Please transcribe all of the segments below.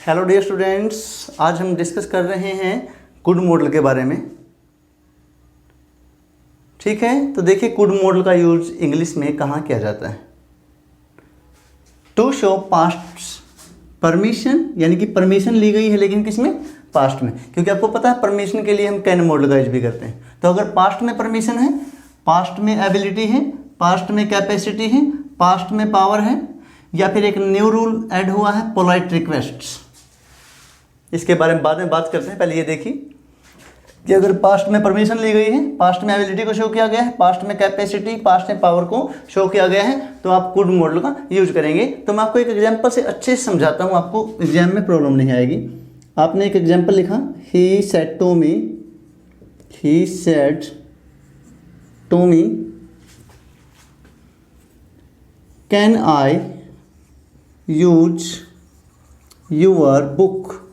Hello dear students, आज हम discuss कर रहे हैं कुड मॉडल के बारे में। ठीक है, तो देखिए कुड मॉडल का यूज इंग्लिश में कहाँ किया जाता है। टू शो पास्ट परमिशन, यानी कि परमिशन ली गई है लेकिन किसमें, पास्ट में, क्योंकि आपको पता है परमिशन के लिए हम कैन मॉडल का यूज भी करते हैं। तो अगर पास्ट में परमिशन है, पास्ट में एबिलिटी है, पास्ट में कैपेसिटी है, पास्ट में पावर है, या फिर एक न्यू रूल ऐड हुआ है पोलाइट रिक्वेस्ट्स, इसके बारे में बाद में बात करते हैं। पहले ये देखिए कि अगर पास्ट में परमिशन ली गई है, पास्ट में एबिलिटी को शो किया गया है, पास्ट में कैपेसिटी, पास्ट में पावर को शो किया गया है, तो आप कुड मॉडल का यूज करेंगे। तो मैं आपको एक एग्जांपल से अच्छे से समझाता हूँ, आपको एग्जाम में प्रॉब्लम नहीं आएगी। आपने एक एग्जांपल लिखा, he said to me, he said to me can I use your book.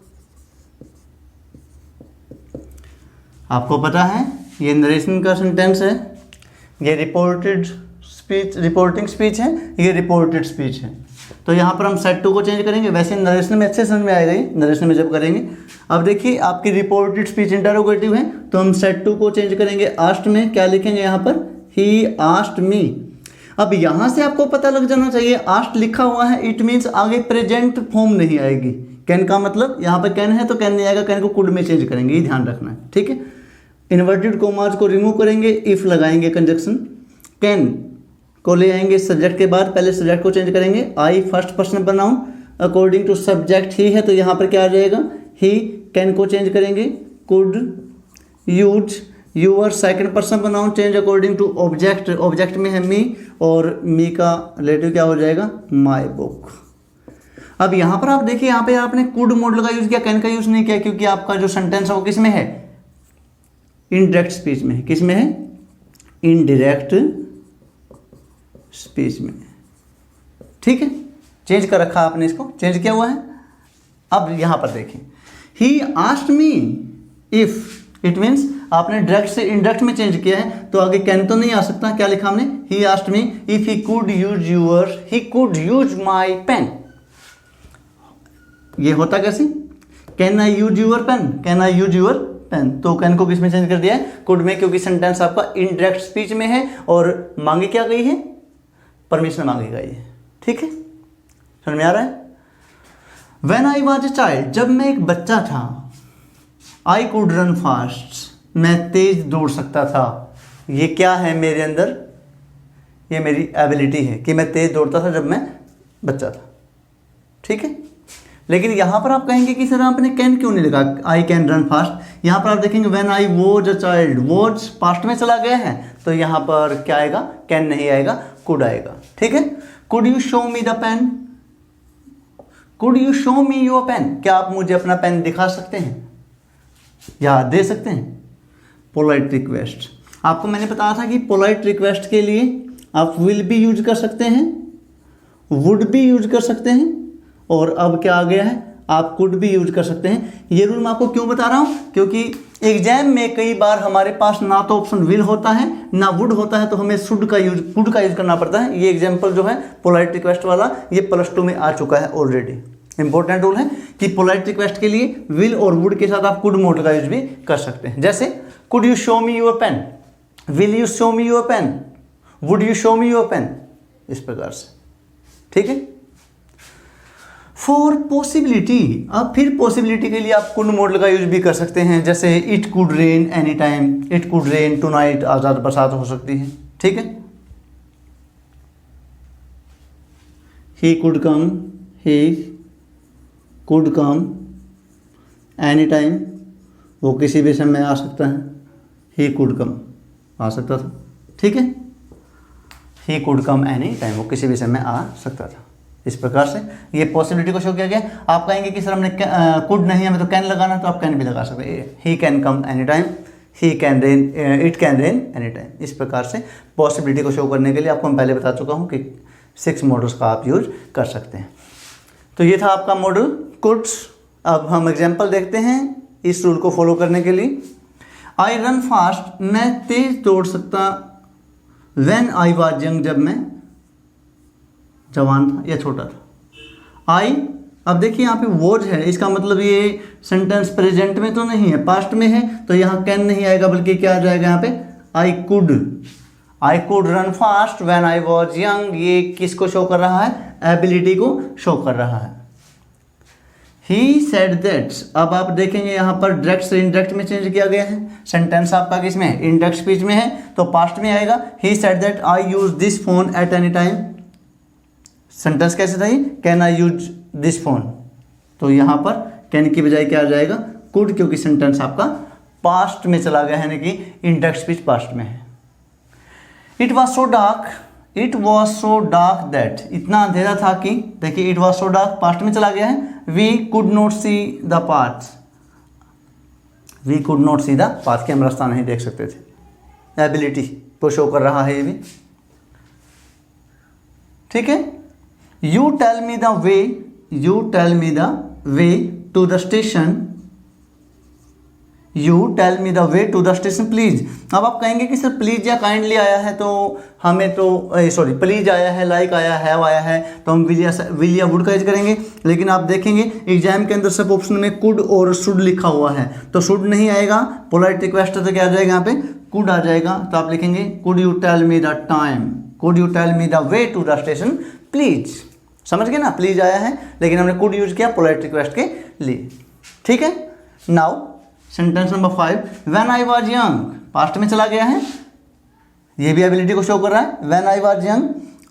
आपको पता है ये नरेशन का सेंटेंस है, ये रिपोर्टिंग स्पीच है, ये रिपोर्टेड स्पीच है। तो यहाँ पर हम सेड टू को चेंज करेंगे। वैसे नरेशन में अच्छे समझ में आएगा, ये नरेशन में जब करेंगे। अब देखिए आपकी रिपोर्टेड स्पीच इंटरोगेटिव है, तो हम सेड टू को चेंज करेंगे आस्ट में। क्या लिखेंगे यहाँ पर, ही आस्ट मी। अब यहाँ से आपको पता लग जाना चाहिए, आस्ट लिखा हुआ है, इट मीन्स आगे प्रेजेंट फॉर्म नहीं आएगी। कैन का मतलब यहाँ पर कैन है तो कैन नहीं आएगा, कैन को कुड में चेंज करेंगे, ये ध्यान रखना है। ठीक है, इन्वर्टेड कोमाज को रिमूव करेंगे, इफ लगाएंगे कंजक्शन, कैन को ले आएंगे सब्जेक्ट के बाद, पहले सब्जेक्ट को चेंज करेंगे। I first person pronoun according to subject ही है, तो यहाँ पर क्या आ जाएगा, ही। कैन को चेंज करेंगे, could use your second person pronoun change according to object, object में है मी, और मी का रिलेटिव क्या हो जाएगा, माई बुक। अब यहाँ पर आप देखिए, यहाँ पे आपने कुड मॉडल का यूज किया, कैन का यूज नहीं किया, क्योंकि आपका जो सेंटेंस है वो किस में है, इनडायरेक्ट स्पीच में है। किस में है, इनडायरेक्ट स्पीच में। ठीक है, चेंज कर रखा आपने, इसको चेंज किया हुआ है। अब यहाँ पर देखें, ही asked me if, it means आपने डायरेक्ट से इनडायरेक्ट में चेंज किया है, तो आगे कैन तो नहीं आ सकता। क्या लिखा हमने, he asked me if he could use your, he could use my pen. ये होता कैसे, can I use your pen, can I use your pen. तो कैन को किस में चेंज कर दिया है, कुड में, क्योंकि सेंटेंस आपका इनडायरेक्ट स्पीच में है और मांगी क्या गई है, परमिशन मांगी गई है। ठीक है, समझ में आ रहा है। When I was a child, जब मैं एक बच्चा था, आई कुड रन फास्ट, मैं तेज दौड़ सकता था। ये क्या है मेरे अंदर, ये मेरी एबिलिटी है कि मैं तेज दौड़ता था जब मैं बच्चा था। ठीक है, लेकिन यहाँ पर आप कहेंगे कि सर आपने कैन क्यों नहीं लिखा, आई कैन रन फास्ट। यहाँ पर आप देखेंगे when I was a child, was past में चला गया है, तो यहाँ पर क्या आएगा, कैन नहीं आएगा, कुड आएगा। ठीक है, could you show me the pen, could you show me your pen, क्या आप मुझे अपना पेन दिखा सकते हैं या दे सकते हैं। पोलाइट रिक्वेस्ट, आपको मैंने बताया था कि पोलाइट रिक्वेस्ट के लिए आप विल भी यूज कर सकते हैं, वुड भी यूज कर सकते हैं, और अब क्या आ गया है, आप कुड भी यूज कर सकते हैं। ये रूल मैं आपको क्यों बता रहा हूँ, क्योंकि एग्जाम में कई बार हमारे पास ना तो ऑप्शन विल होता है ना वुड होता है, तो हमें शुड का यूज, कुड का यूज करना पड़ता है। ये एग्जाम्पल जो है पोलाइट रिक्वेस्ट वाला, ये +2 में आ चुका है ऑलरेडी। इंपॉर्टेंट रूल है कि पोलाइट रिक्वेस्ट के लिए विल और वुड के साथ आप कुड मॉडल का यूज भी कर सकते हैं। जैसे could you show me your pen, will you show me your pen, would you show me your pen, इस प्रकार से। ठीक है, फॉर पॉसिबिलिटी, अब फिर पॉसिबिलिटी के लिए आप कुड मॉडल का यूज भी कर सकते हैं। जैसे it could rain any time, it could rain tonight, आज़ाद बरसात हो सकती है। ठीक है, he could come, he could come any time, वो किसी भी समय आ सकता है, ही कुड कम आ सकता था। ठीक है, he could come any time, वो किसी भी समय आ सकता था। इस प्रकार से ये पॉसिबिलिटी को शो किया गया। आप कहेंगे कि सर हमने कुड नहीं, हमें तो कैन लगाना, तो आप कैन भी लगा सकते हैं। He can come any time, he can rain, it can rain any time. इस प्रकार से पॉसिबिलिटी को शो करने के लिए आपको मैं पहले बता चुका हूँ कि 6 मॉडल्स का आप यूज कर सकते हैं। तो ये था आपका मॉडल कुड्स। अब हम एग्जाम्पल देखते हैं इस रूल को फॉलो करने के लिए। आई रन फास्ट, मैं तेज दौड़ सकता, व्हेन आई वॉज यंग, जब मैं जवान था या छोटा था। आई अब देखिए यहाँ पे वॉज है, इसका मतलब ये सेंटेंस प्रेजेंट में तो नहीं है, पास्ट में है, तो यहाँ कैन नहीं आएगा, बल्कि क्या आ जाएगा यहाँ पे I could run fast when I was young. ये किसको शो कर रहा है? एबिलिटी को शो कर रहा है। ही सेड दैट, अब आप देखेंगे यहाँ पर डायरेक्ट से इनडायरेक्ट में चेंज किया गया है। सेंटेंस आपका किस में? इनडायरेक्ट स्पीच में है, तो पास्ट में आएगा। He said that I use this phone at any time. Sentence कैसे था ये? Can I use this phone, तो यहाँ पर कैन की बजाय क्या आ जाएगा? कुड, क्योंकि सेंटेंस आपका पास्ट में चला गया है, यानी कि इनडायरेक्ट स्पीच पास्ट में है। It was so dark that, इतना अंधेरा था कि, देखिए it was so dark past में चला गया है। We could not see the path, we could not see the path, कि हम रास्ता नहीं देख सकते थे। एबिलिटी को शो कर रहा है ये भी, ठीक है। You tell me the way to the station, you tell me the way to the station please. अब आप कहेंगे कि सर प्लीज या काइंडली आया है तो हमें तो प्लीज आया है, लाइक आया है, आया है, तो हम विल या वुड का यूज करेंगे। लेकिन आप देखेंगे एग्जाम के अंदर सब ऑप्शन में कुड और शुड लिखा हुआ है, तो शुड नहीं आएगा। पोलाइट रिक्वेस्ट तो क्या आ जाएगा यहाँ पे? कुड आ जाएगा। तो आप लिखेंगे could you tell me the time, could you tell me the way to the station please. समझ गए ना? प्लीज आया है, लेकिन हमने कुड यूज किया पोलाइट रिक्वेस्ट के लिए, ठीक है। Now sentence number 5, when I was young, past में चला गया है, ये भी एबिलिटी को शो कर रहा है। व्हेन आई वाज यंग,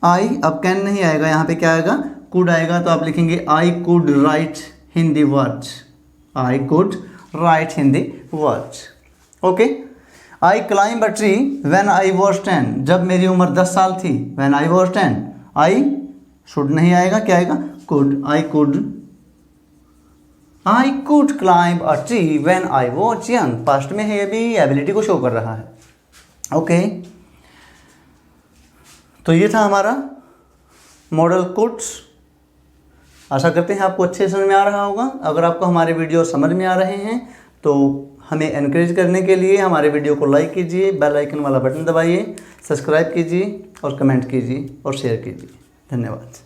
आई, अब कैन नहीं आएगा, यहाँ पे क्या आएगा? कुड आएगा। तो आप लिखेंगे I could write Hindi words, I could write Hindi words, okay. I climb a tree when I was 10, जब मेरी उम्र 10 साल थी। When I was 10, I should नहीं आएगा, क्या आएगा? Could, I could climb a tree when I was young, past में है, ये भी एबिलिटी को शो कर रहा है, ओके। तो ये था हमारा मॉडल कुड्स। आशा करते हैं आपको अच्छे समझ में आ रहा होगा। अगर आपको हमारे वीडियो समझ में आ रहे हैं तो हमें एनकरेज करने के लिए हमारे वीडियो को लाइक कीजिए, बेल आइकन वाला बटन दबाइए, सब्सक्राइब कीजिए और कमेंट कीजिए और शेयर कीजिए। धन्यवाद।